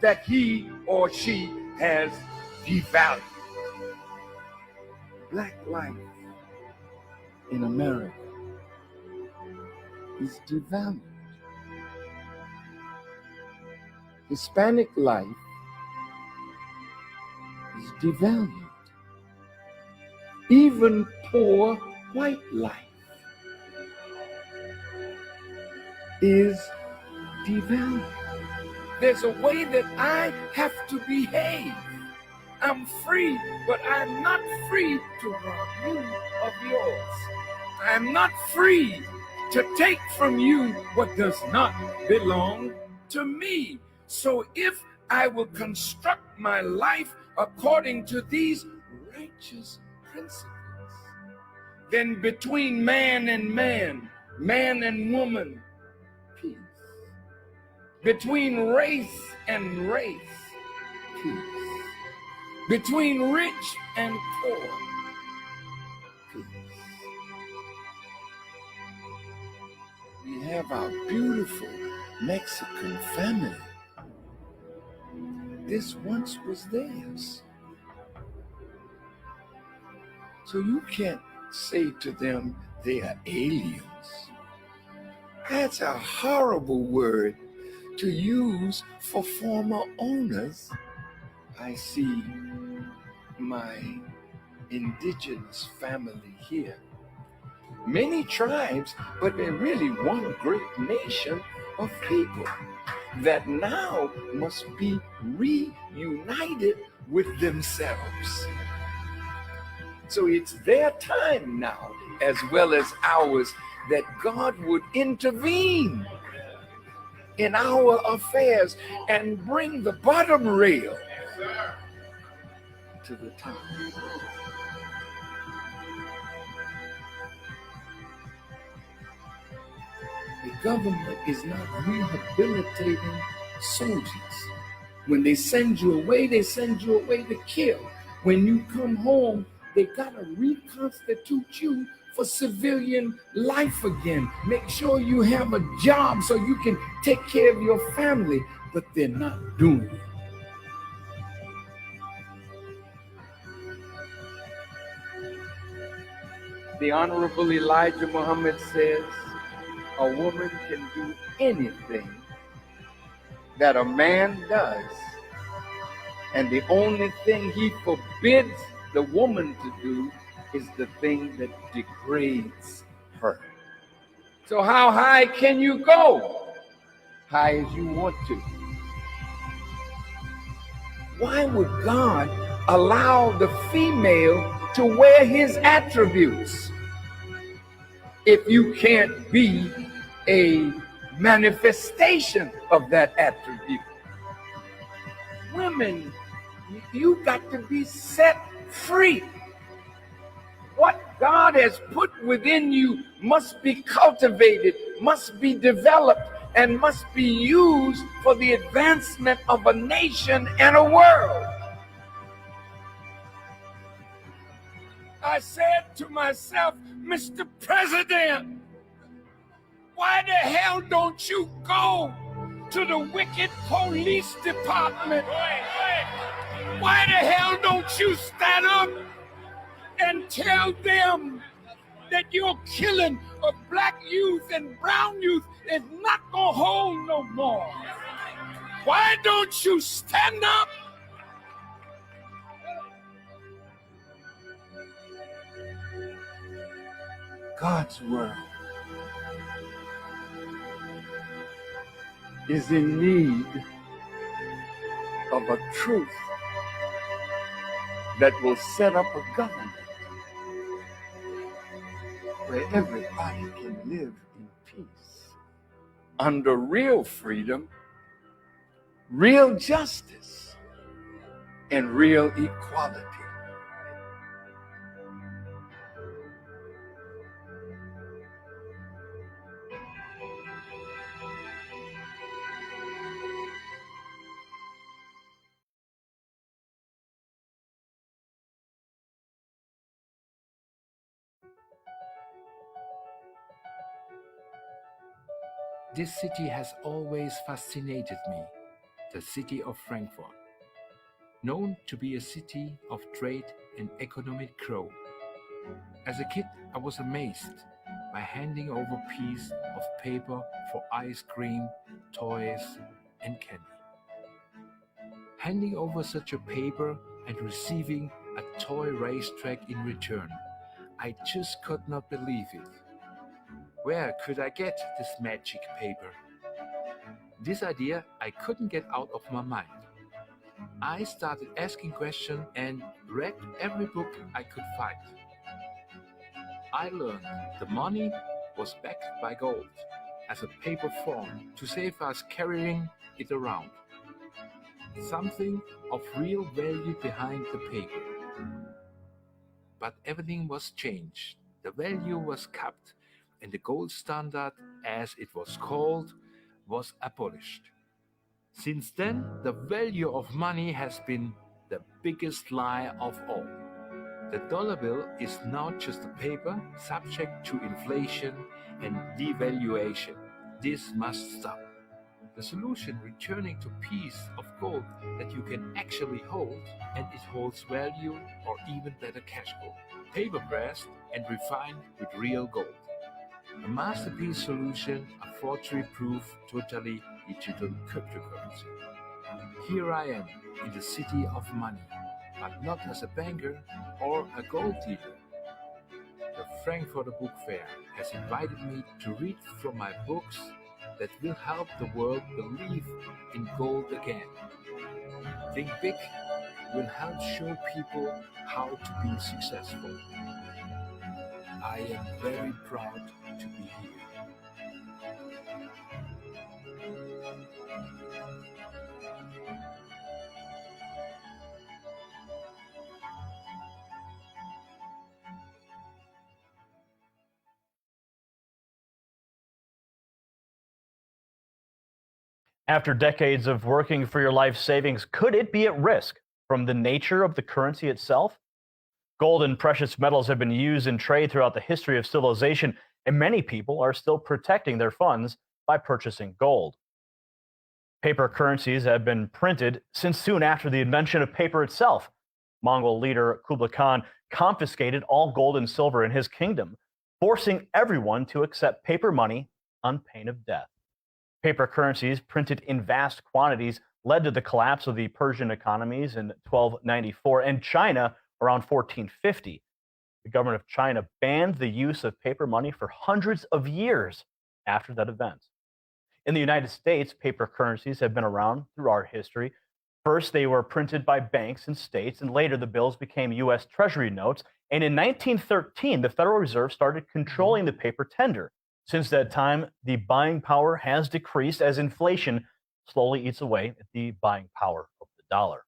that he or she has devalued. Black life in America is devalued. Hispanic life is devalued. Even poor white life is devalued. There's a way that I have to behave. I'm free, but I'm not free to rob you of yours. I'm not free to take from you what does not belong to me. So if I will construct my life according to these righteous principles, then between man and man, man and woman, peace. Between race and race, peace. Between rich and poor, peace. We have our beautiful Mexican family. This once was theirs. So you can't say to them they are aliens. That's a horrible word to use for former owners. I see my indigenous family here. Many tribes, but they're really one great nation of people that now must be reunited with themselves. So it's their time now, as well as ours, that God would intervene in our affairs and bring the bottom rail to the top. The government is not rehabilitating soldiers. When they send you away to kill. When you come home, they gotta reconstitute you for civilian life again. Make sure you have a job so you can take care of your family, but they're not doing it. The Honorable Elijah Muhammad says, a woman can do anything that a man does, and the only thing he forbids the woman to do is the thing that degrades her. So how high can you go? High as you want to. Why would God allow the female to wear his attributes if you can't be a manifestation of that attribute? Women, you got to be set free. What God has put within you must be cultivated, must be developed, and must be used for the advancement of a nation and a world. I said to myself, Mr. President, why the hell don't you go to the wicked police department? Why the hell don't you stand up and tell them that your killing of black youth and brown youth is not gonna hold no more? Why don't you stand up? God's world is in need of a truth that will set up a government where everybody can live in peace, under real freedom, real justice, and real equality. This city has always fascinated me. the city of Frankfurt, known to be a city of trade and economic growth. As a kid, I was amazed by handing over pieces of paper for ice cream, toys, and candy. Handing over such a paper and receiving a toy racetrack in return, I just could not believe it. Where could I get this magic paper? This idea I couldn't get out of my mind. I started asking questions and read every book I could find. I learned the money was backed by gold as a paper form to save us carrying it around. Something of real value behind the paper. But everything was changed. The value was capped, and the gold standard, as it was called, was abolished. Since then, the value of money has been the biggest lie of all. The dollar bill is now just a paper subject to inflation and devaluation. This must stop. The solution, returning to a piece of gold that you can actually hold, and it holds value or even better cash gold, paper pressed and refined with real gold. A masterpiece solution, a forgery-proof, totally digital cryptocurrency. Here I am in the city of money, but not as a banker or a gold dealer. The Frankfurter Book Fair has invited me to read from my books that will help the world believe in gold again. Think Big will help show people how to be successful. I am very proud to be here. After decades of working for your life savings, could it be at risk from the nature of the currency itself? Gold and precious metals have been used in trade throughout the history of civilization, and many people are still protecting their funds by purchasing gold. Paper currencies have been printed since soon after the invention of paper itself. Mongol leader Kublai Khan confiscated all gold and silver in his kingdom, forcing everyone to accept paper money on pain of death. Paper currencies printed in vast quantities led to the collapse of the Persian economies in 1294 and China around 1450. The government of China banned the use of paper money for hundreds of years after that event. In the United States, paper currencies have been around through our history. First, they were printed by banks and states, and later the bills became U.S. Treasury notes. And in 1913, the Federal Reserve started controlling the paper tender. Since that time, the buying power has decreased as inflation slowly eats away at the buying power of the dollar.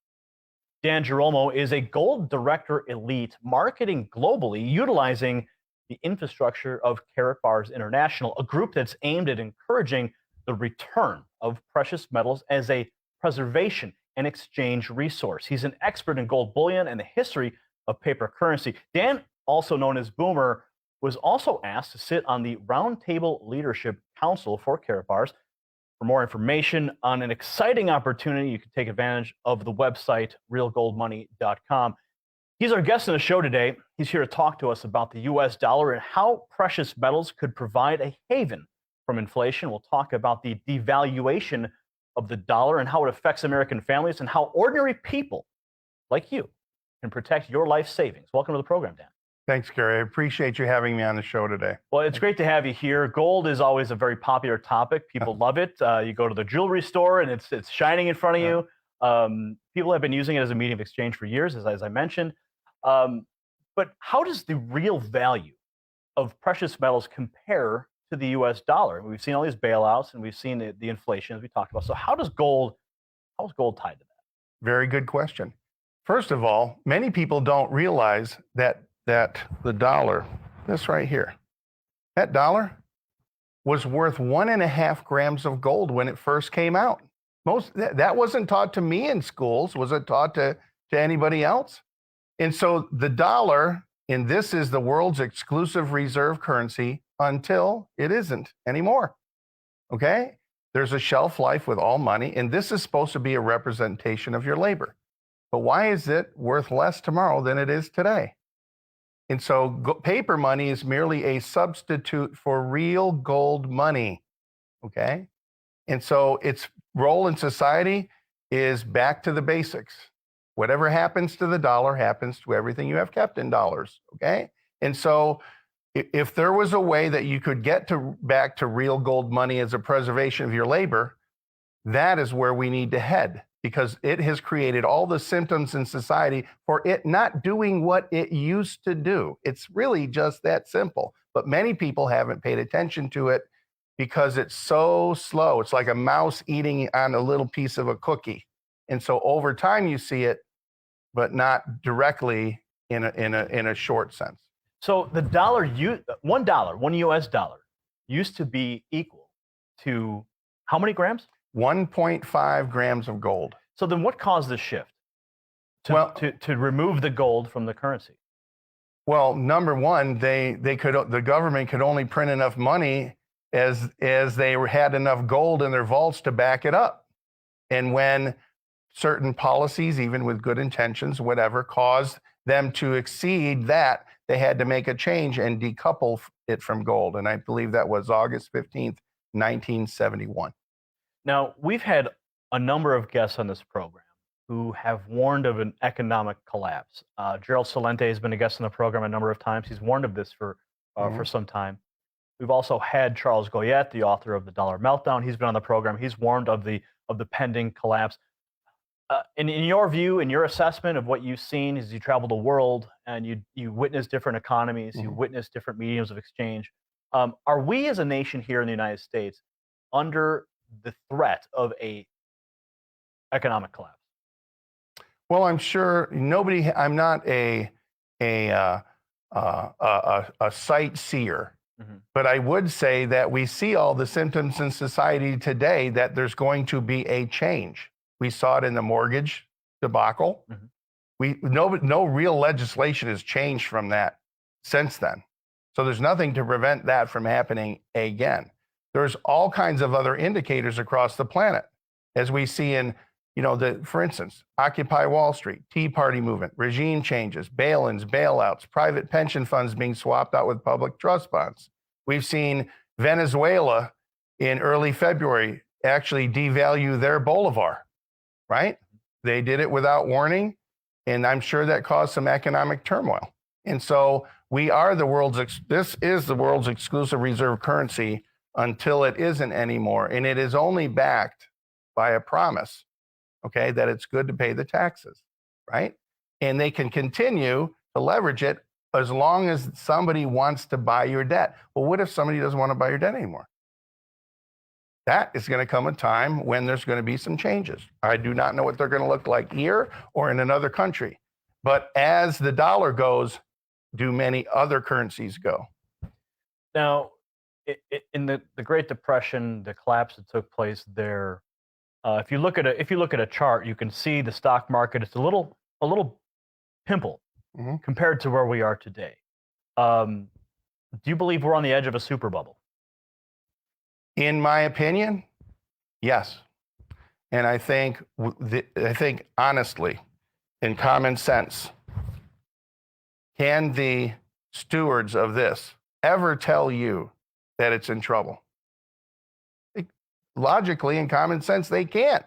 Dan Giromo is a gold director elite marketing globally, utilizing the infrastructure of Karatbars International, a group that's aimed at encouraging the return of precious metals as a preservation and exchange resource. He's an expert in gold bullion and the history of paper currency. Dan, also known as Boomer, was also asked to sit on the Roundtable Leadership Council for Karatbars. For more information on an exciting opportunity, you can take advantage of the website realgoldmoney.com. He's our guest on the show today. He's here to talk to us about the U.S. dollar and how precious metals could provide a haven from inflation. We'll talk about the devaluation of the dollar and how it affects American families and how ordinary people like you can protect your life savings. Welcome to the program, Dan. Thanks, Gary. I appreciate you having me on the show today. Well, it's great to have you here. Gold is always a very popular topic. People love it. You go to the jewelry store and it's shining in front of you. People have been using it as a medium of exchange for years, as I mentioned. But how does the real value of precious metals compare to the U.S. dollar? We've seen all these bailouts and we've seen the inflation, as we talked about. So how is gold tied to that? Very good question. First of all, many people don't realize that the dollar, this right here, that dollar was worth 1.5 grams of gold when it first came out. That wasn't taught to me in schools. Was it taught to anybody else? And so the dollar, and this is the world's exclusive reserve currency until it isn't anymore. Okay? There's a shelf life with all money, and this is supposed to be a representation of your labor. But why is it worth less tomorrow than it is today? And so paper money is merely a substitute for real gold money, okay? And so its role in society is back to the basics. Whatever happens to the dollar happens to everything you have kept in dollars, okay? And so if there was a way that you could get back to real gold money as a preservation of your labor, that is where we need to head, because it has created all the symptoms in society for it not doing what it used to do. It's really just that simple. But many people haven't paid attention to it because it's so slow. It's like a mouse eating on a little piece of a cookie. And so over time you see it, but not directly in a short sense. So the dollar, $1 US dollar used to be equal to how many grams? 1.5 grams of gold. So then what caused this shift to remove the gold from the currency? Well, number one, the government could only print enough money as they had enough gold in their vaults to back it up. And when certain policies, even with good intentions, whatever, caused them to exceed that, they had to make a change and decouple it from gold. And I believe that was August 15th, 1971. Now, we've had a number of guests on this program who have warned of an economic collapse. Gerald Celente has been a guest on the program a number of times. He's warned of this for some time. We've also had Charles Goyette, the author of The Dollar Meltdown. He's been on the program. He's warned of the pending collapse. In your view, in your assessment of what you've seen as you travel the world and you witness different economies, you witness different mediums of exchange, are we as a nation here in the United States under the threat of a economic collapse? Well, I'm sure nobody. I'm not a sightseer, but I would say that we see all the symptoms in society today that there's going to be a change. We saw it in the mortgage debacle. No real legislation has changed from that since then. So there's nothing to prevent that from happening again. There's all kinds of other indicators across the planet, as we see in, for instance, Occupy Wall Street, Tea Party movement, regime changes, bail-ins, bailouts, private pension funds being swapped out with public trust bonds. We've seen Venezuela in early February actually devalue their bolivar, right? They did it without warning, and I'm sure that caused some economic turmoil. And so we are this is the world's exclusive reserve currency until it isn't anymore. And it is only backed by a promise, okay, that it's good to pay the taxes, right? And they can continue to leverage it as long as somebody wants to buy your debt. Well, what if somebody doesn't want to buy your debt anymore? That is going to come a time when there's going to be some changes. I do not know what they're going to look like here or in another country. But as the dollar goes, do many other currencies go? Now, in the Great Depression, the collapse that took place there, if you look at a chart, you can see the stock market. It's a little pimple compared to where we are today. Do you believe we're on the edge of a super bubble? In my opinion, yes. And I think honestly, in common sense, can the stewards of this ever tell you that it's in trouble? Logically, in common sense, they can't,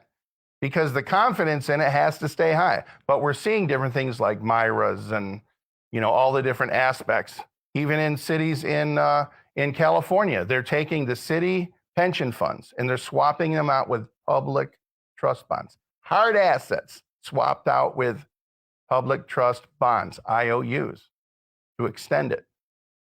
because the confidence in it has to stay high. But we're seeing different things like Myras and all the different aspects. Even in cities in California, they're taking the city pension funds and they're swapping them out with public trust bonds. Hard assets swapped out with public trust bonds, IOUs, to extend it.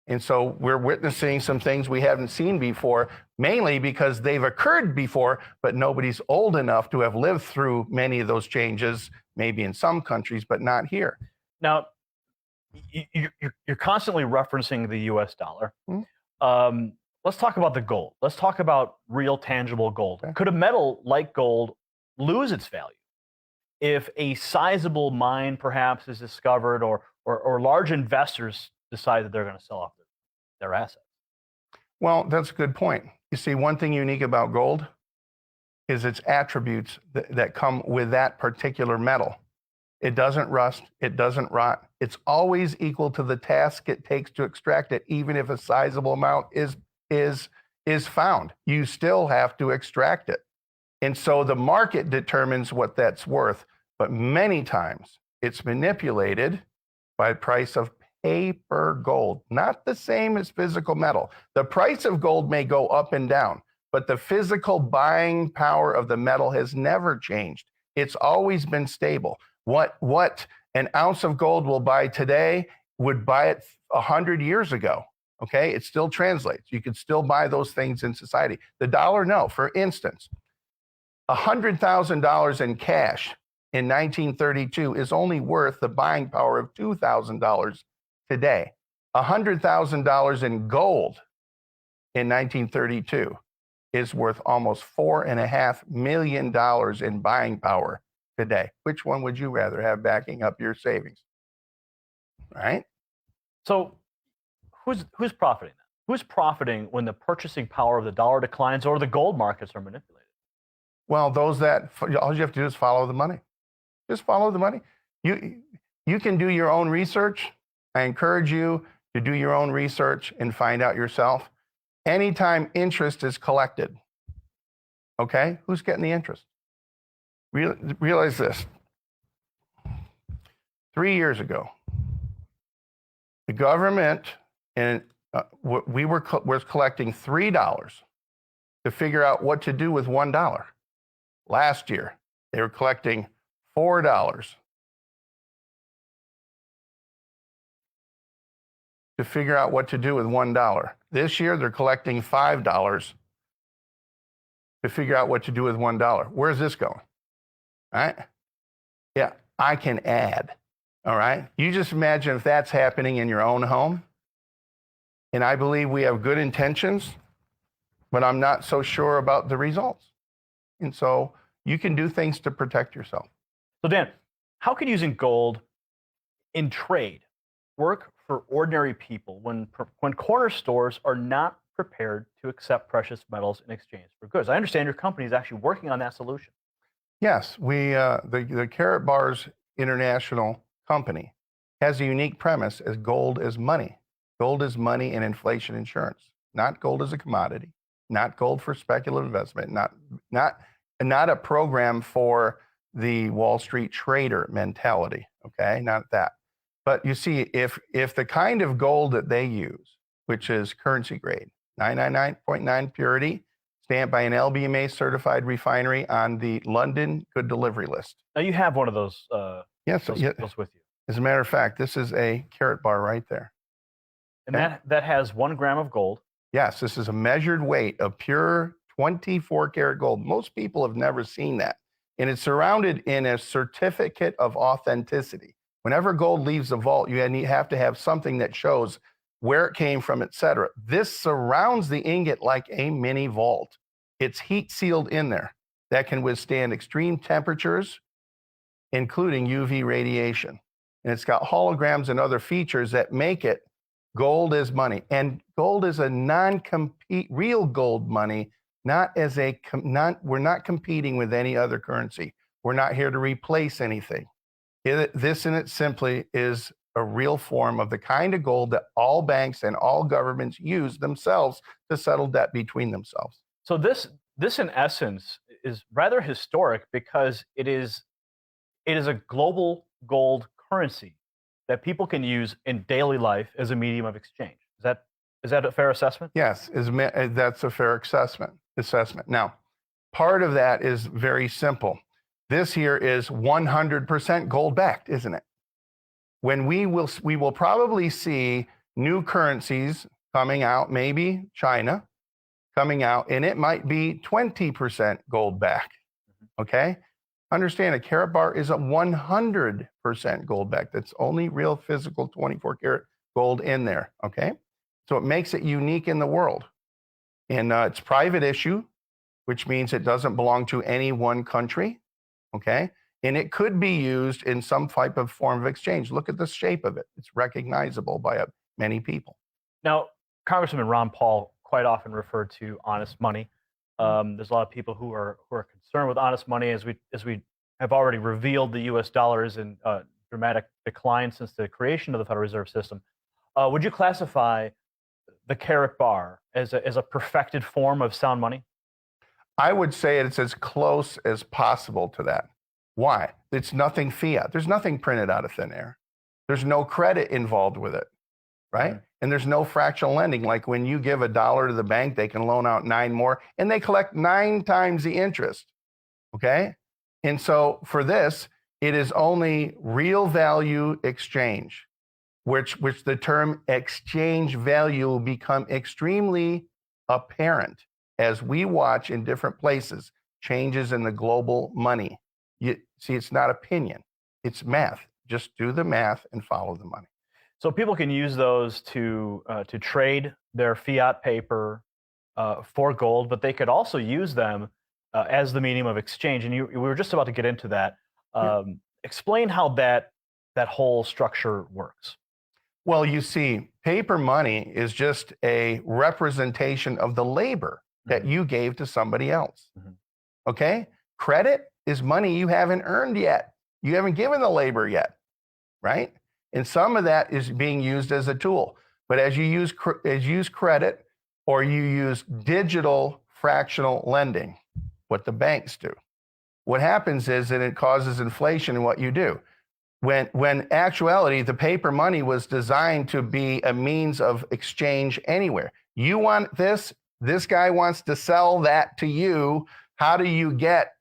And so we're witnessing some things we haven't seen before, mainly because they've occurred before, but nobody's old enough to have lived through many of those changes, maybe in some countries, but not here. Now, you're constantly referencing the US dollar. Let's talk about the gold. Let's talk about real tangible gold. Okay. Could a metal like gold lose its value if a sizable mine perhaps is discovered or large investors decide that they're going to sell off their assets? Well, that's a good point. You see, one thing unique about gold, is its attributes that come with that particular metal. It doesn't rust, it doesn't rot. It's always equal to the task it takes to extract it, even if a sizable amount is found. You still have to extract it. And so the market determines what that's worth, but many times it's manipulated by the price of paper gold, not the same as physical metal. The price of gold may go up and down, but the physical buying power of the metal has never changed. It's always been stable. What an ounce of gold will buy today would buy it 100 years ago. Okay, it still translates. You can still buy those things in society. The dollar, no. For instance, $100,000 in cash in 1932 is only worth the buying power of $2,000 today. $100,000 in gold in 1932 is worth almost $4.5 million in buying power today. Which one would you rather have backing up your savings? Right? So who's profiting then? Who's profiting when the purchasing power of the dollar declines or the gold markets are manipulated? Well, those that, all you have to do is follow the money. Just follow the money. You can do your own research. I encourage you to do your own research and find out yourself. Anytime interest is collected, okay, who's getting the interest? Realize this. 3 years ago, the government and was collecting $3 to figure out what to do with $1. Last year, they were collecting $4 to figure out what to do with $1. This year, they're collecting $5 to figure out what to do with $1. Where's this going? All right? Yeah, I can add. All right? You just imagine if that's happening in your own home. And I believe we have good intentions, but I'm not so sure about the results. And so you can do things to protect yourself. So Dan, how can using gold in trade work for ordinary people when corner stores are not prepared to accept precious metals in exchange for goods? I understand your company is actually working on that solution. Yes, the Karatbars International company has a unique premise as gold is money. Gold is money and inflation insurance, not gold as a commodity, not gold for speculative investment, not a program for the Wall Street trader mentality, okay? Not that. But you see, if the kind of gold that they use, which is currency grade, 999.9 purity, stamped by an LBMA certified refinery on the London Good Delivery list. Now you have one of those. Yes, those with you. As a matter of fact, this is a Karatbar right there. And that has 1 gram of gold. Yes, this is a measured weight of pure 24 karat gold. Most people have never seen that. And it's surrounded in a certificate of authenticity. Whenever gold leaves the vault, you have to have something that shows where it came from, et cetera. This surrounds the ingot like a mini vault. It's heat sealed in there that can withstand extreme temperatures, including UV radiation. And it's got holograms and other features that make it gold is money. And gold is a non-compete, real gold money, we're not competing with any other currency. We're not here to replace anything. This in it simply is a real form of the kind of gold that all banks and all governments use themselves to settle debt between themselves. So this in essence is rather historic because it is a global gold currency that people can use in daily life as a medium of exchange. Is that a fair assessment? Yes, that's a fair assessment. Now, part of that is very simple. This here is 100% gold backed, isn't it? When we will probably see new currencies coming out, maybe China coming out, and it might be 20% gold backed. Okay? Understand a Karatbar is a 100% gold backed. That's only real physical 24 karat gold in there. Okay? So it makes it unique in the world. And it's private issue, which means it doesn't belong to any one country. Okay? And it could be used in some type of form of exchange. Look at the shape of it. It's recognizable by many people. Now, Congressman Ron Paul quite often referred to honest money. There's a lot of people who are concerned with honest money, as we have already revealed. The U.S. dollar is in dramatic decline since the creation of the Federal Reserve System. Would you classify the Karatbar as a perfected form of sound money? I would say it's as close as possible to that. Why? It's nothing fiat. There's nothing printed out of thin air. There's no credit involved with it, right? Mm-hmm. And there's no fractional lending. Like when you give $1 to the bank, they can loan out 9 more, and they collect 9 times the interest, okay? And so for this, it is only real value exchange, which the term exchange value will become extremely apparent as we watch in different places changes in the global money. You see, it's not opinion, it's math. Just do the math and follow the money. So people can use those to trade their fiat paper for gold, but they could also use them as the medium of exchange. And we were just about to get into that. Explain how that whole structure works. Well, you see, paper money is just a representation of the labor that you gave to somebody else. Mm-hmm. Okay? Credit is money you haven't earned yet. You haven't given the labor yet, right? And some of that is being used as a tool. But as you use credit or you use digital fractional lending, what the banks do, what happens is that it causes inflation in what you do. When actuality, the paper money was designed to be a means of exchange anywhere. You want this guy wants to sell that to you. How do you get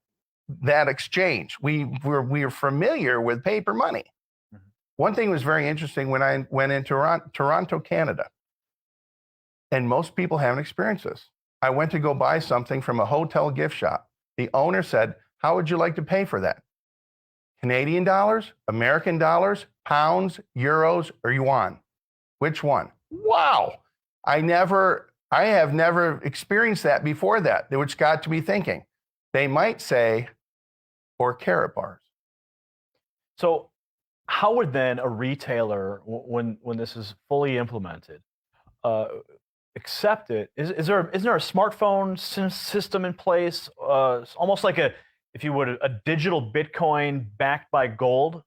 that exchange? We're familiar with paper money. Mm-hmm. One thing was very interesting when I went into Toronto, Canada, and most people haven't experienced this. I went to go buy something from a hotel gift shop. The owner said, "How would you like to pay for that? Canadian dollars, American dollars, pounds, euros, or yuan? Which one?" Wow. I have never experienced that before that, which got to me thinking. They might say, or Karatbars. So how would then a retailer, when this is fully implemented, accept it? Isn't there a smartphone system in place, almost like if you would, a digital Bitcoin backed by gold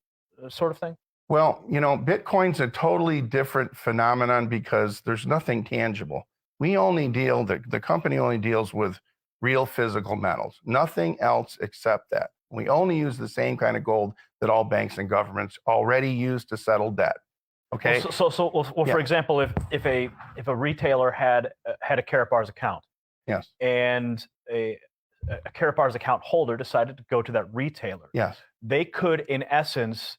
sort of thing? Well, Bitcoin's a totally different phenomenon because there's nothing tangible. The company only deals with real physical metals, nothing else except that. We only use the same kind of gold that all banks and governments already use to settle debt. Okay. For example, if a retailer had a Karatbars account, yes, and a Karatbars account holder decided to go to that retailer, yes, they could, in essence,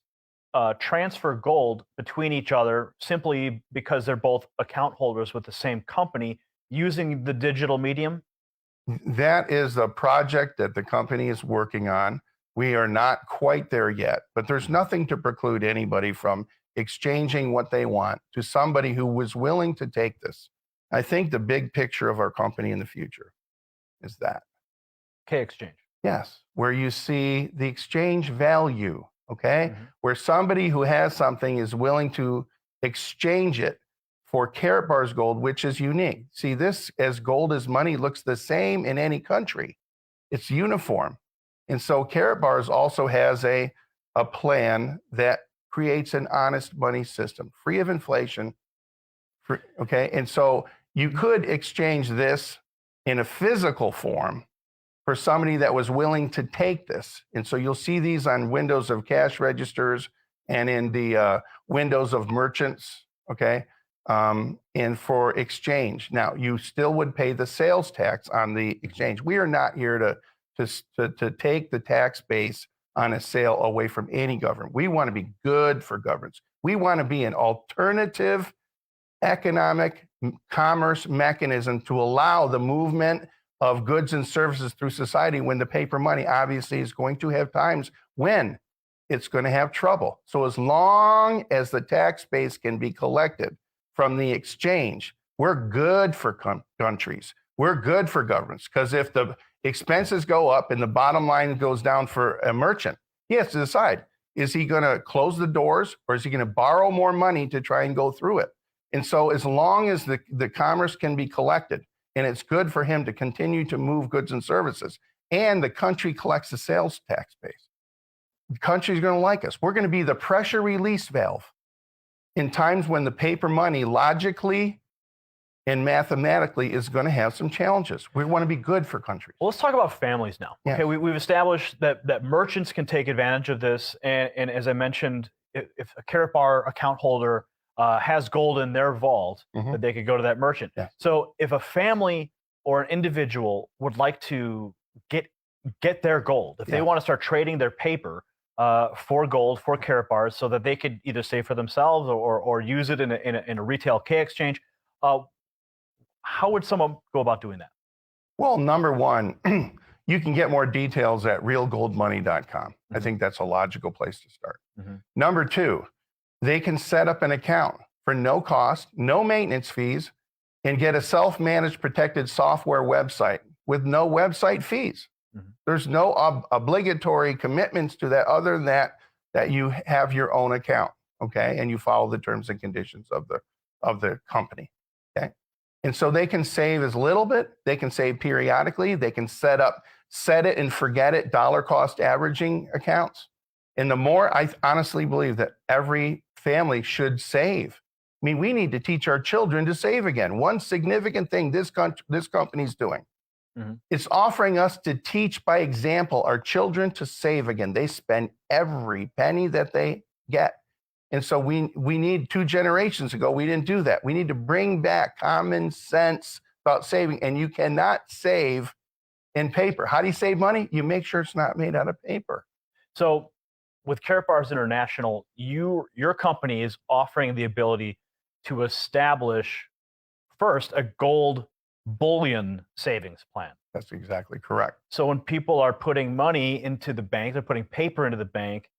transfer gold between each other simply because they're both account holders with the same company using the digital medium? That is a project that the company is working on. We are not quite there yet, but there's nothing to preclude anybody from exchanging what they want to somebody who was willing to take this. I think the big picture of our company in the future is that. K-exchange. Yes, where you see the exchange value, okay? Mm-hmm. Where somebody who has something is willing to exchange it for Karatbars gold, which is unique. See, this, as gold as money, looks the same in any country. It's uniform. And so Karatbars also has a plan that creates an honest money system, free of inflation, okay? And so you could exchange this in a physical form for somebody that was willing to take this. And so you'll see these on windows of cash registers and in the windows of merchants, okay? And for exchange. Now, you still would pay the sales tax on the exchange. We are not here to take the tax base on a sale away from any government. We want to be good for governments. We want to be an alternative economic commerce mechanism to allow the movement of goods and services through society, when the paper money obviously is going to have times when it's going to have trouble. So as long as the tax base can be collected from the exchange, we're good for countries. We're good for governments, because if the expenses go up and the bottom line goes down for a merchant, he has to decide, is he going to close the doors or is he going to borrow more money to try and go through it? And so as long as the commerce can be collected and it's good for him to continue to move goods and services. And the country collects the sales tax base. The country's going to like us. We're going to be the pressure release valve in times when the paper money logically and mathematically is going to have some challenges. We want to be good for countries. Well, let's talk about families now. Yeah. Okay, we've established that merchants can take advantage of this, and as I mentioned, if a Karatbar account holder has gold in their vault, that they could go to that merchant. Yeah. So if a family or an individual would like to get their gold, if they want to start trading their paper for gold, for Karatbars, so that they could either save for themselves or use it in a retail K exchange, how would someone go about doing that? Well, number one, you can get more details at realgoldmoney.com. I think that's a logical place to start. Number two, they can set up an account for no cost, no maintenance fees, and get a self-managed protected software website with no website fees. There's no obligatory commitments to that other than that you have your own account, okay? And you follow the terms and conditions of the company, okay? And so they can save as little bit, they can save periodically, they can set it and forget it, dollar cost averaging accounts. And the more, I honestly believe that every family should save. I mean, we need to teach our children to save again. One significant thing this company's doing, it's offering us to teach by example our children to save again. They spend every penny that they get. And so we need 2 generations ago, we didn't do that. We need to bring back common sense about saving. And you cannot save in paper. How do you save money? You make sure it's not made out of paper. So with Karatbars International, your company is offering the ability to establish first a gold bullion savings plan. That's exactly correct. So when people are putting money into the bank, they're putting paper into the bank,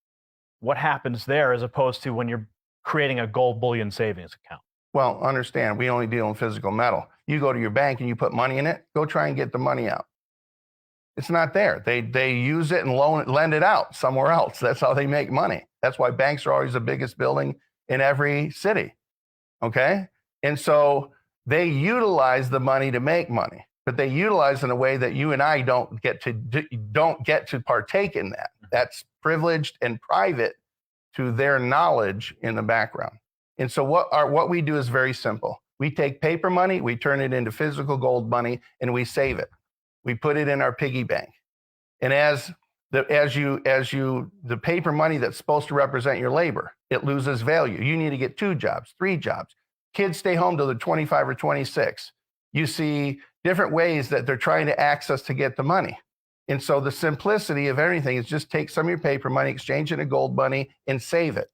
what happens there as opposed to when you're creating a gold bullion savings account? Well, understand, we only deal in physical metal. You go to your bank and you put money in it, go try and get the money out. It's not there. They use it and lend it out somewhere else. That's how they make money. That's why banks are always the biggest building in every city, okay? And so they utilize the money to make money, but they utilize in a way that you and I don't get to partake in that. That's privileged and private to their knowledge in the background. And so what we do is very simple. We take paper money, we turn it into physical gold money, and we save it. We put it in our piggy bank. And the paper money that's supposed to represent your labor, it loses value. You need to get 2 jobs, 3 jobs. Kids stay home till they're 25 or 26. You see different ways that they're trying to access to get the money. And so the simplicity of everything is just take some of your paper money, exchange it into gold money, and save it.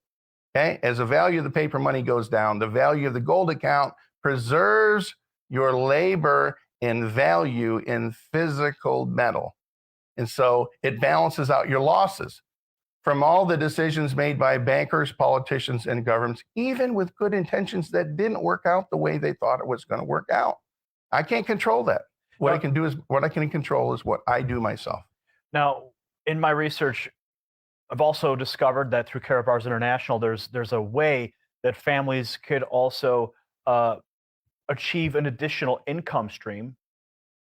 Okay? As the value of the paper money goes down, the value of the gold account preserves your labor and value in physical metal. And so it balances out your losses from all the decisions made by bankers, politicians, and governments, even with good intentions that didn't work out the way they thought it was going to work out. I can't control that. What I can control is what I do myself. Now, in my research, I've also discovered that through Karatbars International, there's a way that families could also achieve an additional income stream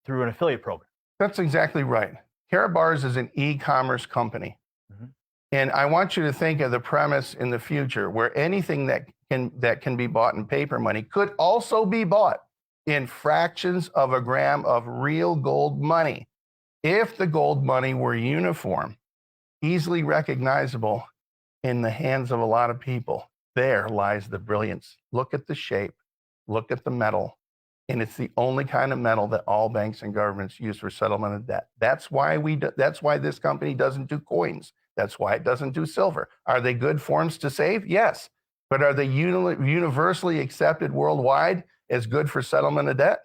through an affiliate program. That's exactly right. Karatbars is an e-commerce company. And I want you to think of the premise in the future where anything that can be bought in paper money could also be bought in fractions of a gram of real gold money. If the gold money were uniform, easily recognizable in the hands of a lot of people, there lies the brilliance. Look at the shape, look at the metal, and it's the only kind of metal that all banks and governments use for settlement of debt. That's why this company doesn't do coins. That's why it doesn't do silver. Are they good forms to save? Yes. But are they universally accepted worldwide as good for settlement of debt?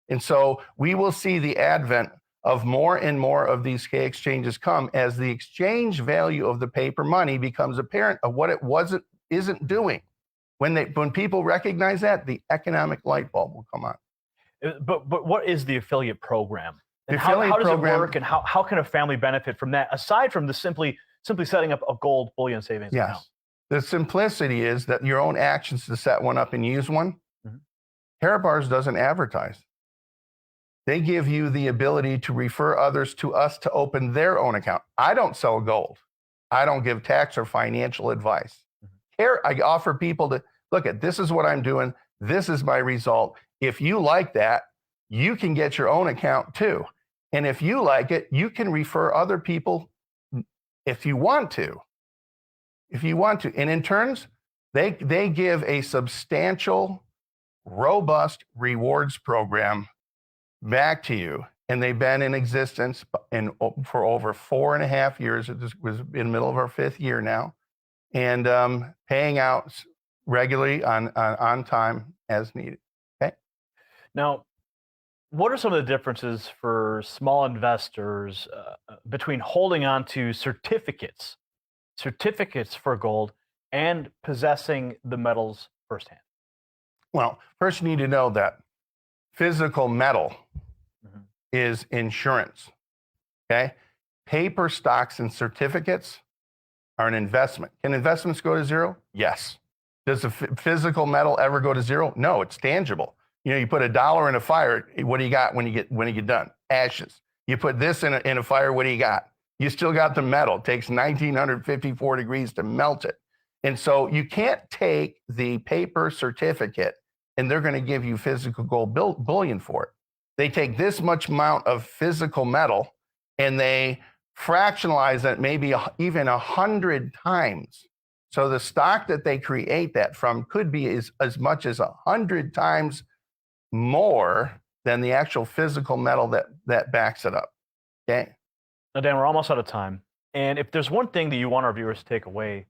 And so we will see the advent of more and more of these K exchanges come as the exchange value of the paper money becomes apparent of what it isn't doing. When people recognize that, the economic light bulb will come on. But what is the affiliate program? And The how affiliate does program- it work? And how can a family benefit from that, aside from the simply setting up a gold bullion savings account? Yes. The simplicity is that your own actions to set one up and use one. Karatbars doesn't advertise. They give you the ability to refer others to us to open their own account. I don't sell gold. I don't give tax or financial advice. Here, I offer people to look at, this is what I'm doing. This is my result. If you like that, you can get your own account too. And if you like it, you can refer other people if you want to. If you want to. And in turns, they give a substantial, robust rewards program back to you. And they've been in existence for over 4.5 years. It was in the middle of our 5th year now. And paying out regularly on time as needed. Okay. Now, what are some of the differences for small investors between holding on to certificates for gold, and possessing the metals firsthand? Well, first you need to know that physical metal is insurance. Okay. Paper stocks and certificates are an investment. Can investments go to zero? Yes. Does the physical metal ever go to zero? No, it's tangible. You know, you put $1 in a fire, what do you got when you get done? Ashes. You put this in a fire, what do you got? You still got the metal. It takes 1954 degrees to melt it. And so you can't take the paper certificate and they're going to give you physical gold bullion for it. They take this much amount of physical metal and they fractionalize it maybe even 100 times. So the stock that they create that from could be as much as 100 times more than the actual physical metal that backs it up. Okay. Now, Dan, we're almost out of time. And if there's one thing that you want our viewers to take away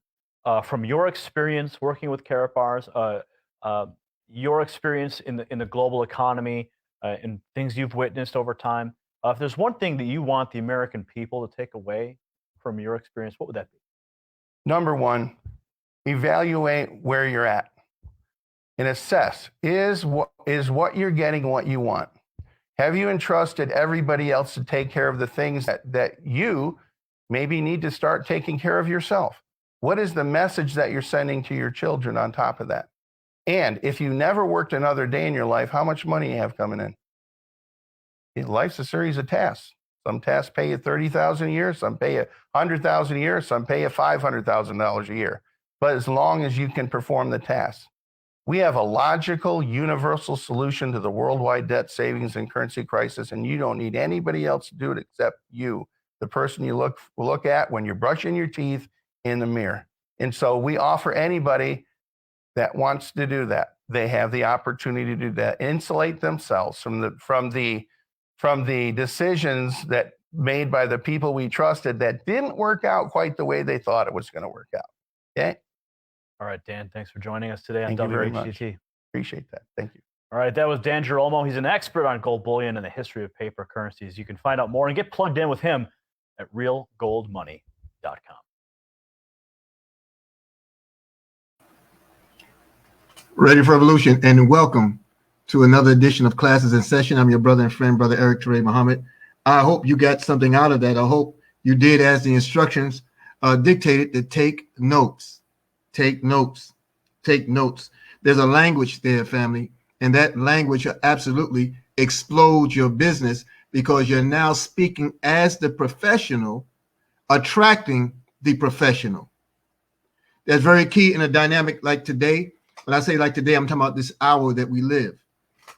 from your experience working with Karatbars, your experience in the global economy, and things you've witnessed over time, if there's one thing that you want the American people to take away from your experience, what would that be? Number one, evaluate where you're at and assess, is what you're getting what you want? Have you entrusted everybody else to take care of the things that you maybe need to start taking care of yourself? What is the message that you're sending to your children on top of that? And if you never worked another day in your life, how much money you have coming in? Life's a series of tasks. Some tasks pay you $30,000 a year, some pay you $100,000 a year, some pay you $500,000 a year. But as long as you can perform the tasks, we have a logical, universal solution to the worldwide debt, savings, and currency crisis, and you don't need anybody else to do it except you, the person you look at when you're brushing your teeth in the mirror. And so we offer anybody that wants to do that. They have the opportunity to do that, insulate themselves from the decisions that made by the people we trusted that didn't work out quite the way they thought it was going to work out. Okay. All right, Dan, thanks for joining us today on Thank you very much. WHGT. Appreciate that. Thank you. All right, that was Dan Girolamo. He's an expert on gold bullion and the history of paper currencies. You can find out more and get plugged in with him at realgoldmoney.com. Ready for Revolution, and welcome to another edition of Classes in Session. I'm your brother and friend, Brother Eric Teray Muhammad. I hope you got something out of that. I hope you did as the instructions dictated, to take notes. Take notes. Take notes. There's a language there, family, and that language will absolutely explode your business, because you're now speaking as the professional, attracting the professional. That's very key in a dynamic like today. When I say like today, I'm talking about this hour that we live,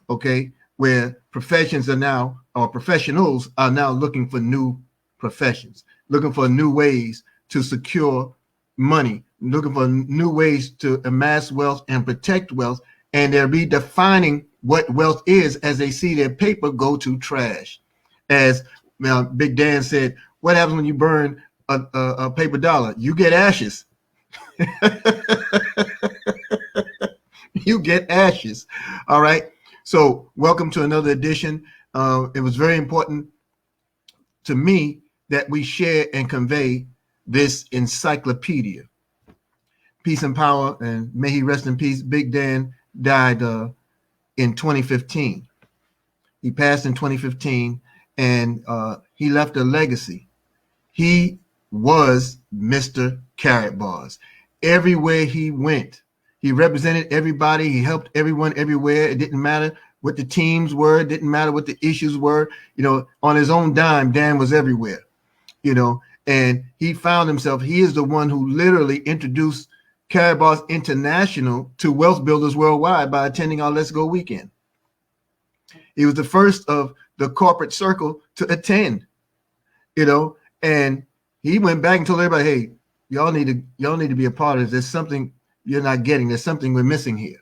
okay, where professionals are now looking for new professions, looking for new ways to secure money, looking for new ways to amass wealth and protect wealth. And they're redefining what wealth is as they see their paper go to trash. As Big Dan said, what happens when you burn a paper dollar? You get ashes. You get ashes. All right. So welcome to another edition. It was very important to me that we share and convey this encyclopedia. Peace and power, and may he rest in peace. Big Dan died in 2015. He passed in 2015, and he left a legacy. He was Mr. Karatbars. Everywhere he went, he represented everybody. He helped everyone everywhere. It didn't matter what the teams were. It didn't matter what the issues were. You know, on his own dime, Dan was everywhere. You know, and he found himself. He is the one who literally introduced Karatbars International to wealth builders worldwide by attending our Let's Go weekend. He was the first of the corporate circle to attend. You know, and he went back and told everybody, "Hey, y'all need to be a part of this. There's something you're not getting. There's something we're missing here."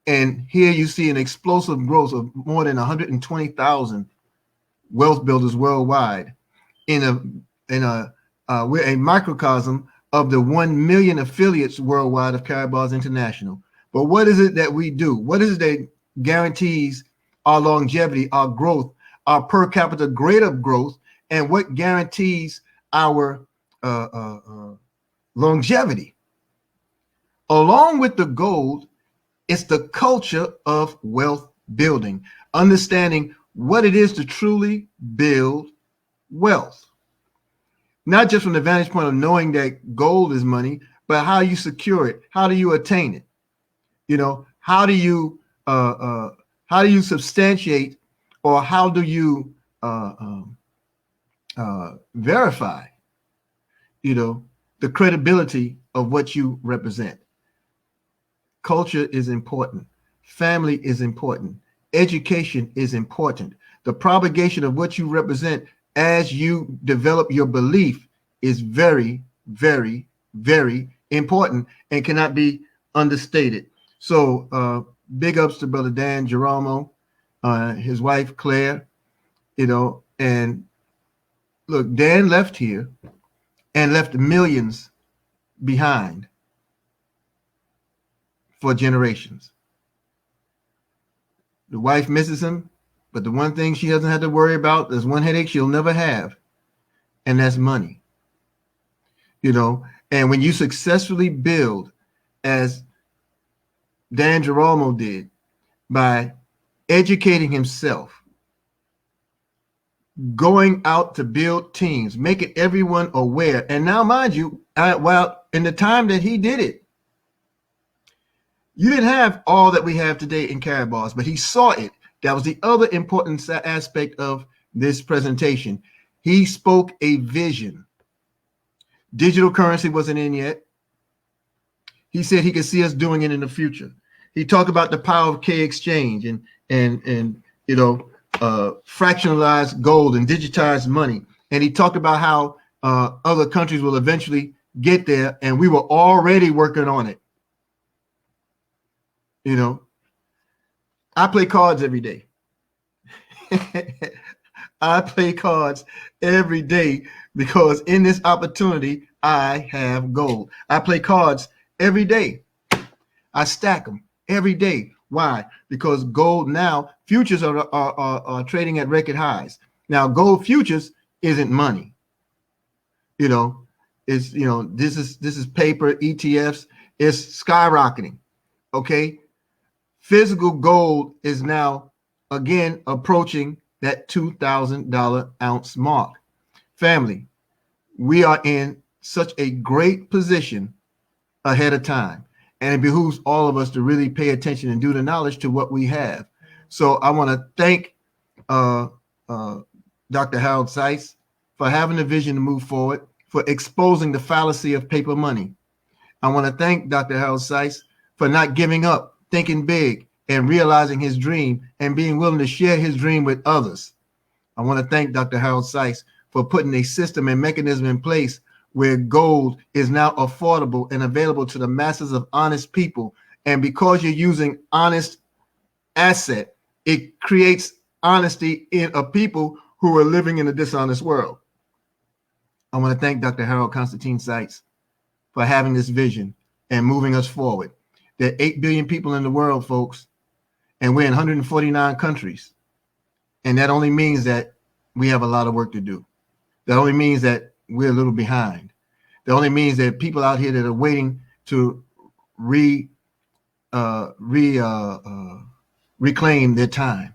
And here you see an explosive growth of more than 120,000 wealth builders worldwide. We're a microcosm of the 1 million affiliates worldwide of Karatbars International. But what is it that we do? What is it that guarantees our longevity, our growth, our per capita rate of growth, and what guarantees our longevity? Along with the gold, it's the culture of wealth building, understanding what it is to truly build wealth. Not just from the vantage point of knowing that gold is money, but how you secure it. How do you attain it? You know, how do you substantiate, or how do you verify, you know, the credibility of what you represent? Culture is important. Family is important. Education is important. The propagation of what you represent as you develop your belief is very, very, very important and cannot be understated. So big ups to Brother Dan Geromo, his wife Claire, you know, and look, Dan left here and left millions behind for generations. The wife misses him, but the one thing she doesn't have to worry about, there's one headache she'll never have, and that's money. You know, and when you successfully build, as Dan Geromo did, by educating himself, going out to build teams, making everyone aware. And now, mind you, while in the time that he did it, you didn't have all that we have today in Karatbars, but he saw it. That was the other important aspect of this presentation. He spoke a vision. Digital currency wasn't in yet. He said he could see us doing it in the future. He talked about the power of K exchange and you know, fractionalized gold and digitized money. And he talked about how other countries will eventually get there, and we were already working on it. You know, I play cards every day. I play cards every day because in this opportunity, I have gold. I play cards every day. I stack them every day. Why? Because gold now, futures are trading at record highs. Now, gold futures isn't money. You know, it's, you know, this is paper, ETFs, it's skyrocketing. Okay. Physical gold is now again approaching that $2,000 ounce mark. Family, we are in such a great position ahead of time, and it behooves all of us to really pay attention and do the knowledge to what we have. So I want to thank Dr. Harold Seiss for having the vision to move forward, for exposing the fallacy of paper money. I want to thank Dr. Harold Seiss for not giving up, thinking big, and realizing his dream and being willing to share his dream with others. I want to thank Dr. Harold Seiss for putting a system and mechanism in place where gold is now affordable and available to the masses of honest people. And because you're using honest asset, it creates honesty in a people who are living in a dishonest world. I want to thank Dr. Harold Constantine Seiss for having this vision and moving us forward. There are 8 billion people in the world, folks, and we're in 149 countries. And that only means that we have a lot of work to do. That only means that we're a little behind. That only means that people out here that are waiting to reclaim their time.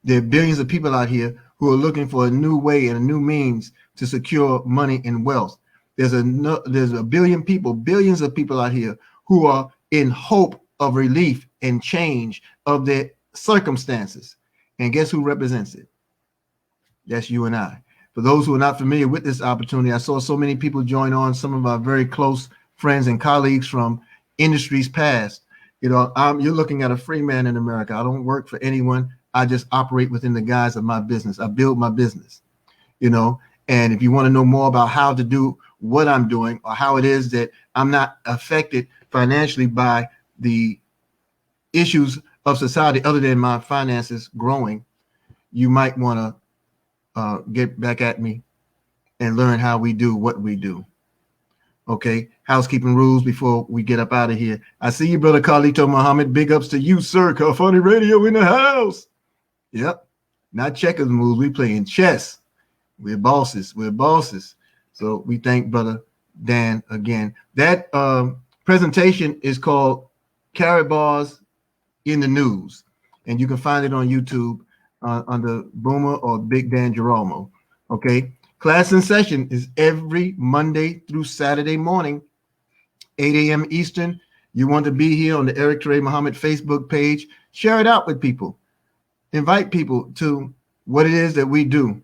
There are billions of people out here who are looking for a new way and a new means to secure money and wealth. There's a billion people, billions of people out here who are in hope of relief and change of their circumstances. And guess who represents it? That's you and I. For those who are not familiar with this opportunity, I saw so many people join on, some of our very close friends and colleagues from industries past. You're looking at a free man in America. I don't work for anyone. I just operate within the guise of my business. I build my business, and if you want to know more about how to do what I'm doing or how it is that I'm not affected financially by the issues of society other than my finances growing, you might want to get back at me and learn how we do what we do. Okay, housekeeping rules before we get up out of here. I see you, brother Carlito Muhammad. Big ups to you, sir. Funny Radio in the house. Yep, not checkers moves. We playing chess. We're bosses. So we thank brother Dan again. That presentation is called Karatbars in the News, and you can find it on YouTube under Boomer or Big Dan Girolamo. Okay, class in session is every Monday through Saturday morning, 8 a.m. Eastern. You want to be here on the Eric Teray Muhammad Facebook page, share it out with people. Invite people to what it is that we do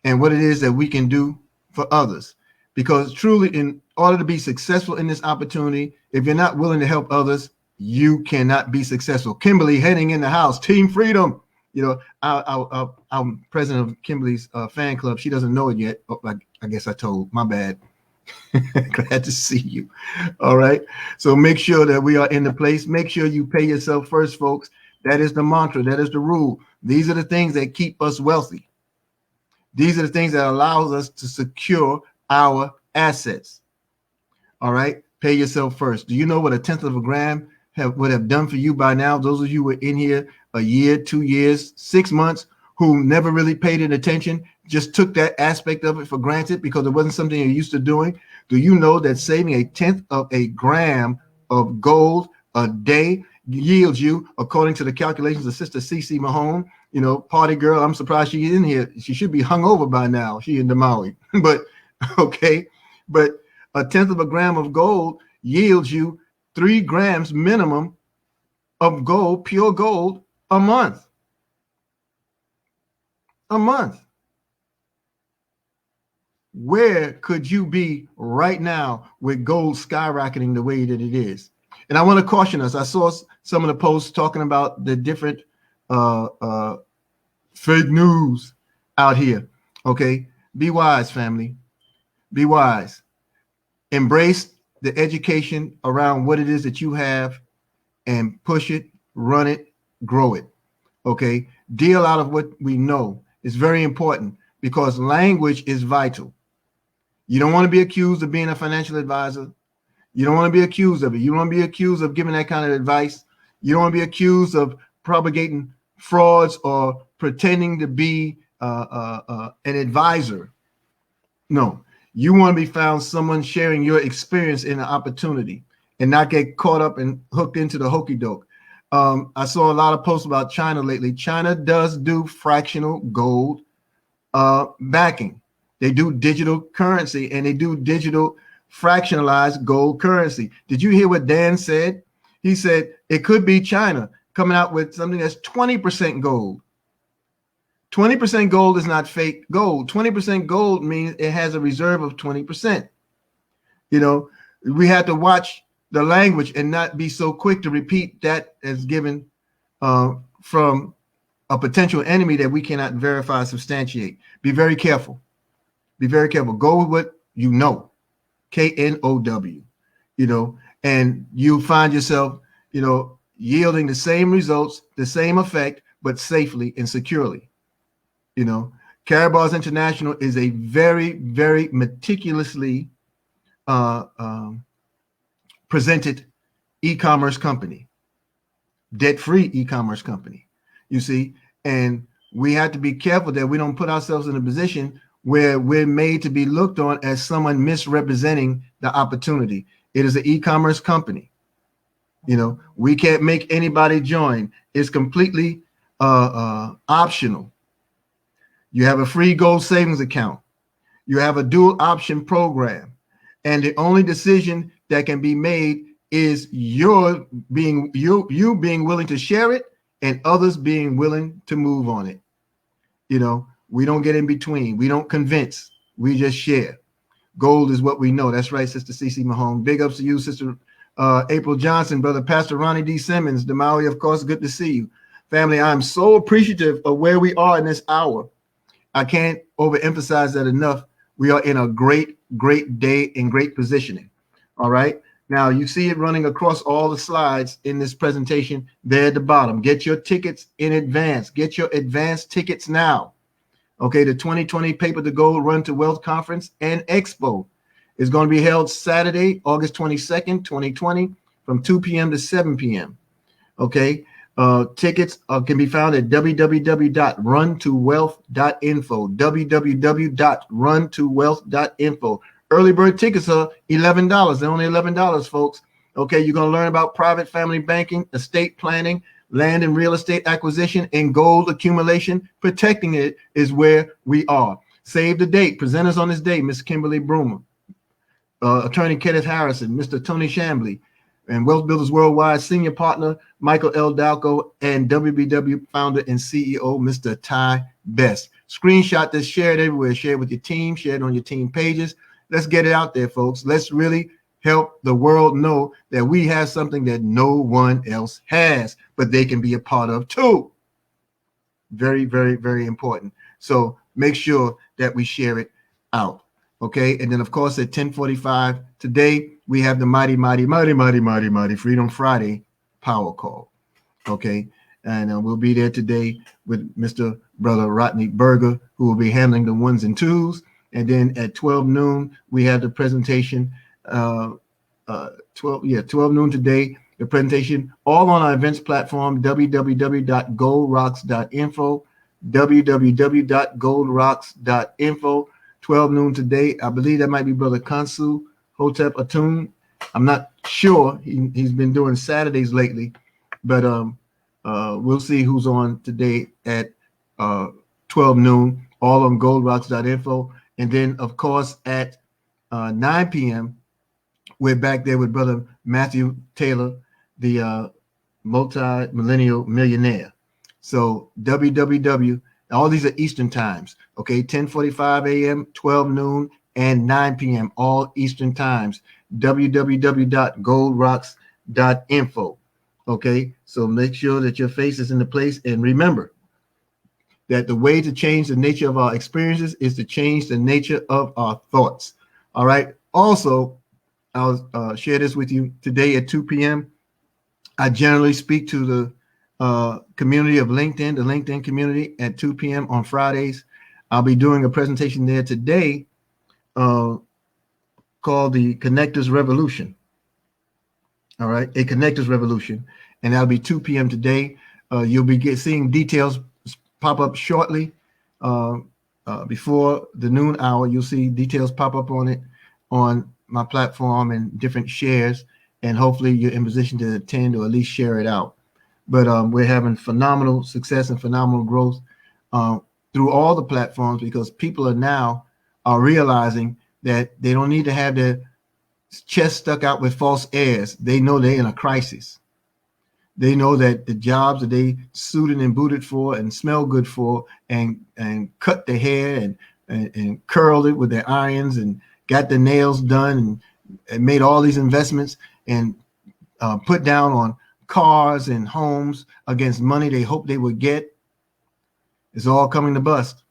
and what it is that we can do for others. Because truly, in order to be successful in this opportunity, if you're not willing to help others, you cannot be successful. Kimberly heading in the house, Team Freedom. I'm president of Kimberly's fan club. She doesn't know it yet. Oh, I guess I told. My bad. Glad to see you. All right. So make sure that we are in the place. Make sure you pay yourself first, folks. That is the mantra. That is the rule. These are the things that keep us wealthy. These are the things that allows us to secure our assets. All right. Pay yourself first. Do you know what a tenth of a gram would have done for you by now? Those of you who were in here a year, 2 years, 6 months, who never really paid it attention, just took that aspect of it for granted because it wasn't something you're used to doing. Do you know that saving a tenth of a gram of gold a day yields you, according to the calculations of Sister CeCe Mahone, party girl? I'm surprised she's in here. She should be hung over by now. She in Maui. But okay, but a tenth of a gram of gold yields you 3 grams minimum of gold, pure gold, a month. A month. Where could you be right now with gold skyrocketing the way that it is? And I want to caution us. I saw some of the posts talking about the different fake news out here. Okay, be wise, family. Be wise. Embrace the education around what it is that you have and push it, run it, grow it. Okay, deal out of what we know. It's very important because language is vital. You don't want to be accused of being a financial advisor. You don't want to be accused of it. You don't want to be accused of giving that kind of advice. You don't want to be accused of propagating frauds or pretending to be an advisor. No, you want to be found someone sharing your experience in an opportunity and not get caught up and hooked into the hokey doke. I saw a lot of posts about China lately. China does do fractional gold backing. They do digital currency and they do digital fractionalized gold currency. Did you hear what Dan said? He said it could be China coming out with something that's 20% gold. 20% gold is not fake gold. 20% gold means it has a reserve of 20%. We have to watch the language and not be so quick to repeat that as given from a potential enemy that we cannot verify, substantiate. Be very careful. Be very careful. Go with what you know. KNOW. And you find yourself, yielding the same results, the same effect, but safely and securely. Karatbars International is a very, very meticulously presented e-commerce company, debt-free e-commerce company, you see, and we have to be careful that we don't put ourselves in a position where we're made to be looked on as someone misrepresenting the opportunity. It is an e-commerce company. We can't make anybody join. It's completely optional. You have a free gold savings account. You have a dual option program. And the only decision that can be made is you being willing to share it and others being willing to move on it. You know, we don't get in between. We don't convince. We just share. Gold is what we know. That's right, Sister CeCe Mahone. Big ups to you, Sister April Johnson, Brother Pastor Ronnie D. Simmons, Demaui, of course, good to see you. Family, I'm so appreciative of where we are in this hour. I can't overemphasize that enough. We are in a great, great day in great positioning. All right. Now, you see it running across all the slides in this presentation there at the bottom. Get your tickets in advance. Get your advance tickets now. Okay, the 2020 Paper to Gold Run to Wealth Conference and Expo is going to be held Saturday, August 22nd, 2020, from 2 p.m. to 7 p.m. Okay, tickets can be found at www.runtowealth.info, www.runtowealth.info. Early bird tickets are $11. They're only $11, folks. Okay, you're going to learn about private family banking, estate planning, land and real estate acquisition, and gold accumulation. Protecting it is where we are. Save the date. Presenters on this day: Ms. Kimberly Broomer, Attorney Kenneth Harrison, Mr. Tony Chambly, and Wealth Builders Worldwide Senior Partner Michael L. Dalco, and WBW Founder and CEO Mr. Ty Best. Screenshot this, share it everywhere. Share it with your team. Share it on your team pages. Let's get it out there, folks. Let's really help the world know that we have something that no one else has, but they can be a part of too. Very, very, very important. So make sure that we share it out. Okay. And then, of course, at 10:45 today, we have the mighty Freedom Friday power call. Okay. And we'll be there today with Mr. Brother Rodney Berger, who will be handling the ones and twos. And then at 12 noon, we have the presentation, 12 noon today, the presentation, all on our events platform, www.goldrocks.info, www.goldrocks.info, 12 noon today. I believe that might be Brother Kansu Hotep Atun. I'm not sure. He's been doing Saturdays lately, but we'll see who's on today at 12 noon, all on goldrocks.info. And then, of course, at 9 p.m., we're back there with Brother Matthew Taylor, the multi-millennial millionaire. So all these are Eastern times, okay? 10:45 a.m., 12 noon, and 9 p.m., all Eastern times. www.goldrocks.info, okay? So make sure that your face is in the place. And remember that the way to change the nature of our experiences is to change the nature of our thoughts. All right. Also, I'll share this with you today at 2 p.m. I generally speak to the community of LinkedIn, the LinkedIn community, at 2 p.m. on Fridays. I'll be doing a presentation there today called the Connectors Revolution. All right. A Connectors Revolution. And that'll be 2 p.m. today. You'll be seeing details pop up shortly before the noon hour. You'll see details pop up on it on my platform and different shares, and hopefully you're in position to attend or at least share it out. But we're having phenomenal success and phenomenal growth through all the platforms, because people are realizing that they don't need to have their chest stuck out with false airs. They know they're in a crisis. They know that the jobs that they suited and booted for and smell good for, and cut their hair and curled it with their irons and got their nails done and made all these investments and put down on cars and homes against money they hoped they would get, is all coming to bust.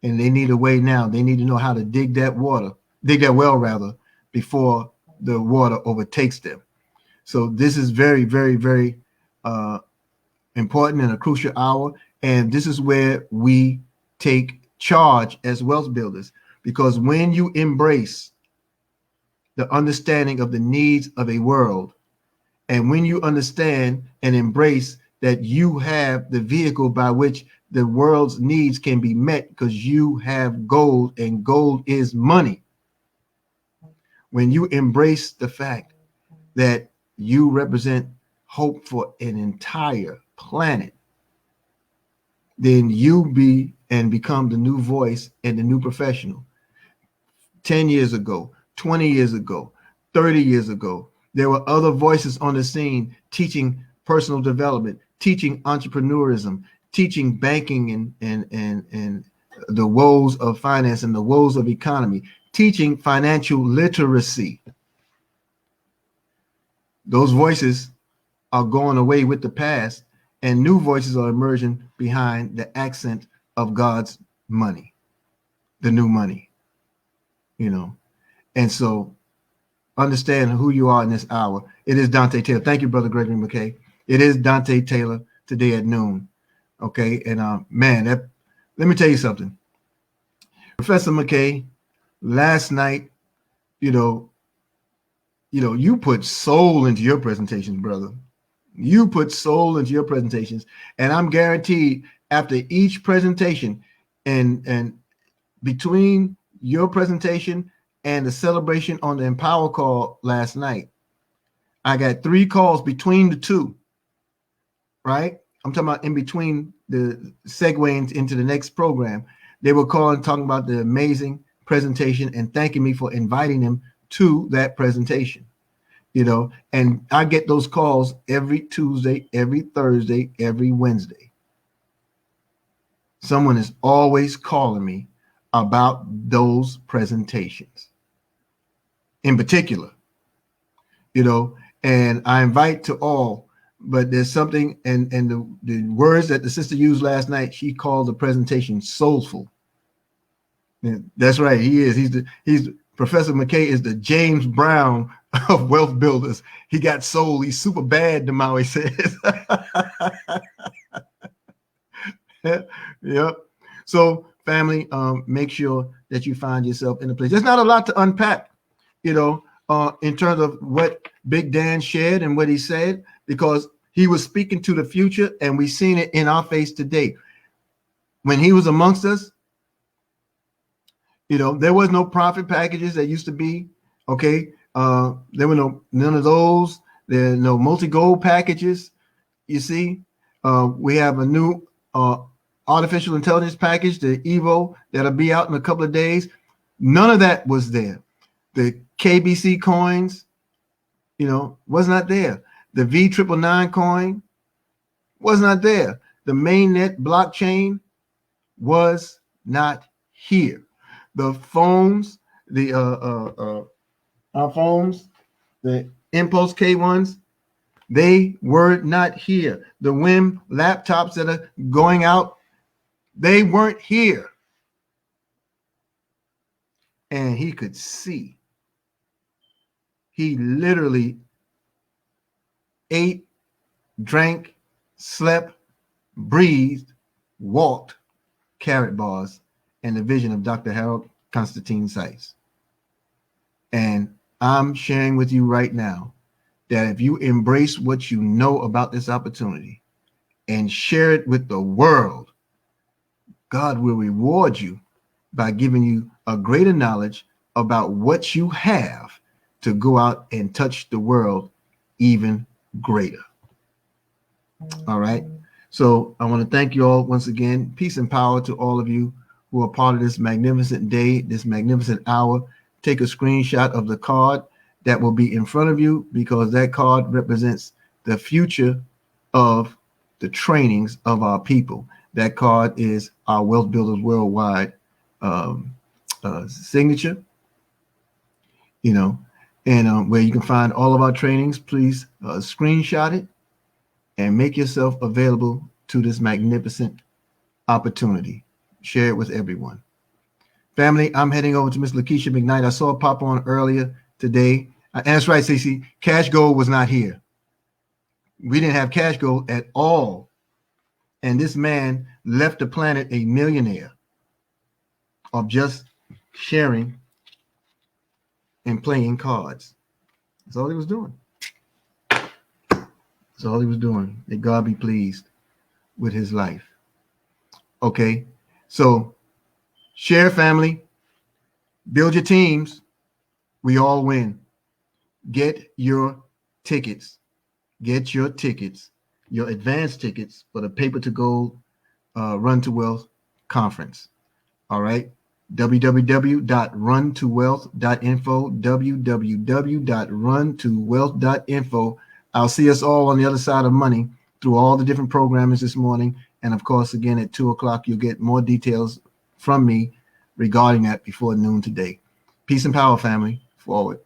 And they need a way now. They need to know how to dig that well before the water overtakes them. So this is very, very, very important and a crucial hour. And this is where we take charge as wealth builders, because when you embrace the understanding of the needs of a world, and when you understand and embrace that you have the vehicle by which the world's needs can be met, because you have gold, and gold is money. When you embrace the fact that you represent hope for an entire planet, then you become the new voice and the new professional. 10 years ago, 20 years ago, 30 years ago, there were other voices on the scene teaching personal development, teaching entrepreneurism, teaching banking and the woes of finance and the woes of economy, teaching financial literacy. Those voices are going away with the past, and new voices are emerging behind the accent of God's money, the new money, you know. And so understand who you are in this hour. It is Dante Taylor. Thank you, Brother Gregory McKay. It is Dante Taylor today at noon. Okay. And man, let me tell you something. Professor McKay, last night, you put soul into your presentations, brother. You put soul into your presentations. And I'm guaranteed after each presentation and between your presentation and the celebration on the Empower call last night, I got 3 calls between the two, right? I'm talking about in between the segueing into the next program. They were calling, talking about the amazing presentation and thanking me for inviting them to that presentation, and I get those calls every Tuesday, every Thursday, every Wednesday. Someone is always calling me about those presentations in particular, and I invite to all, but there's something, and the words that the sister used last night, she called the presentation soulful. And that's right. He is. He's Professor McKay is the James Brown of wealth builders. He got soul. He's super bad, the Maui says. Yep. So family, make sure that you find yourself in a place. There's not a lot to unpack, in terms of what Big Dan shared and what he said, because he was speaking to the future, and we've seen it in our face today. When he was amongst us, there was no profit packages that used to be, okay? There were none of those. There are no multi-gold packages. You see, we have a new artificial intelligence package, the Evo, that'll be out in a couple of days. None of that was there. The KBC coins, was not there. The V999 coin was not there. The mainnet blockchain was not here. The phones, our phones, the Impulse K1s, they were not here. The WIM laptops that are going out, they weren't here. And he could see. He literally ate, drank, slept, breathed, walked Karatbars and the vision of Dr. Harold Constantine Sykes. And I'm sharing with you right now that if you embrace what you know about this opportunity and share it with the world, God will reward you by giving you a greater knowledge about what you have to go out and touch the world even greater. All right. So I want to thank you all once again. Peace and power to all of you who are part of this magnificent day, this magnificent hour. Take a screenshot of the card that will be in front of you, because that card represents the future of the trainings of our people. That card is our Wealth Builders Worldwide signature, and where you can find all of our trainings. Please screenshot it and make yourself available to this magnificent opportunity. Share it with everyone. Family, I'm heading over to Miss Lakeisha McKnight. I saw her pop on earlier today. And that's right, Cece. Cash Gold was not here. We didn't have Cash Gold at all. And this man left the planet a millionaire of just sharing and playing cards. That's all he was doing. That's all he was doing. May God be pleased with his life. Okay, so share, family. Build your teams. We all win. Get your tickets. Get your tickets, your advance tickets for the Paper to Gold Run to Wealth conference. All right. www.runtowealth.info. www.runtowealth.info. I'll see us all on the other side of money through all the different programmings this morning. And of course, again, at 2 o'clock, you'll get more details from me regarding that before noon today. Peace and power, family. Forward.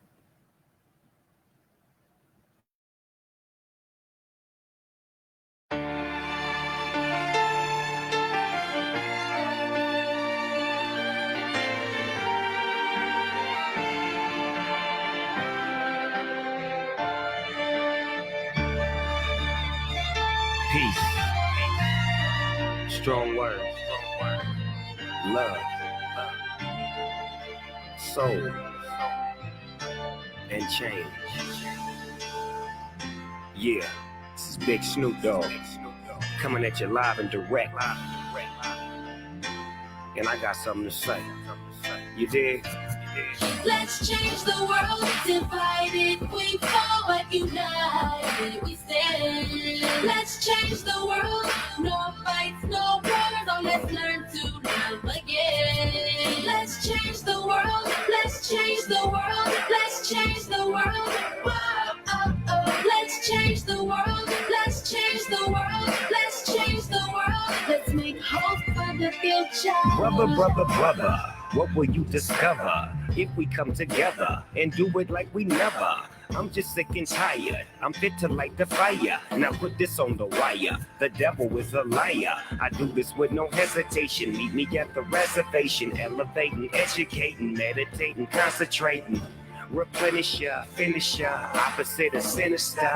Peace. Strong words. Love. Soul. And change. Yeah, this is Big Snoop Dogg. Coming at you live and direct. And I got something to say. You dig? Let's change the world, divided we forward, united we stand. Let's change the world, no fights, no wars, oh let's learn to love again. Let's change the world, let's change the world, let's change the world. Whoa, oh, oh. Let's change the world, let's change the world, let's change the world. Let's make hope for the future. Brother, brother, brother, what will you discover if we come together and do it like we never? I'm just sick and tired. I'm fit to light the fire. Now put this on the wire. The devil is a liar. I do this with no hesitation. Meet me at the reservation. Elevating, educating, meditating, concentrating. Replenish ya, finish ya, opposite of sinister.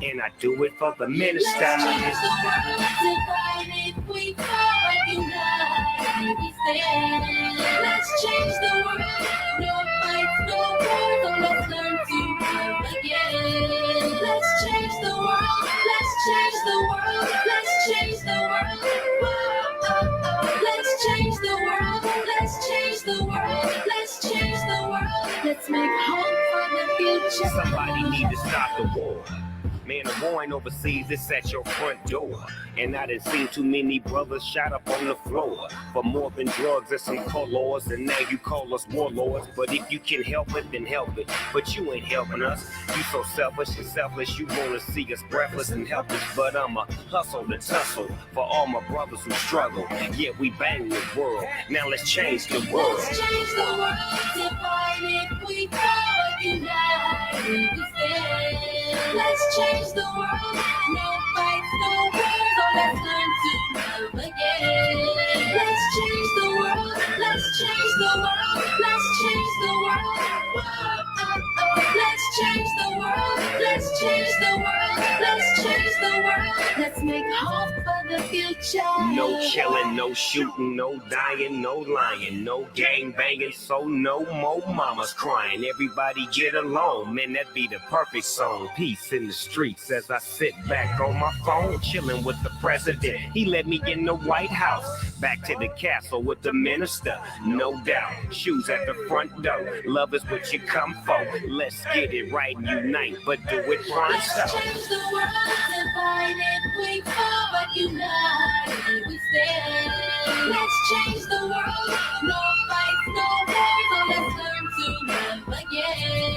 And I do it for the minister. Let's change the world, divided we forward, united we stand. Let's change the world, no fights, no wars, oh let's learn to love again. Let's change the world, let's change the world, let's change the world. Whoa, oh, oh. Let's change the world, let's change the world, let's change the world. Let's make hope for the future. Somebody need to stop the war. Man, the war ain't overseas, it's at your front door. And I done seen too many brothers shot up on the floor for more than drugs and some colors. And now you call us warlords. But if you can help it, then help it. But you ain't helping us. You so selfish and selfless, you wanna see us breathless and helpless. But I'ma hustle and tussle for all my brothers who struggle. Yeah, we bang the world. Now let's change the world. Let's change the world, divided we forward, united we stand. Let's change the world, no fights, no wars, oh let's learn to love again. Let's change the world, let's change the world, let's change the world. Whoa, oh, oh. Let's change the world, let's change the world, let's change the world. Let's make hope for the future. No killing, no shooting, no dying, no lying, no gang banging, so no more mamas crying. Everybody get along, man, that'd be the perfect song. Peace in the streets as I sit back on my phone, chilling with the president. He let me in the White House, back to the castle with the minister. No doubt, shoes at the front door. Love is what you come for. Let's get it right and unite, but do it right. Let's change the world, divided we forward, united we stand. Let's change the world, no fights, no wars, oh let's learn to love again.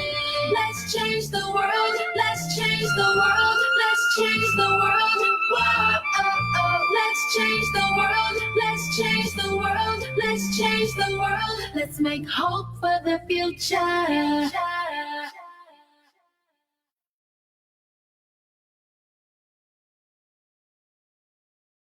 Let's change the world, let's change the world, let's change the world. Whoa, oh, oh. Let's change the world, let's change the world, let's change the world. Let's make hope for the future.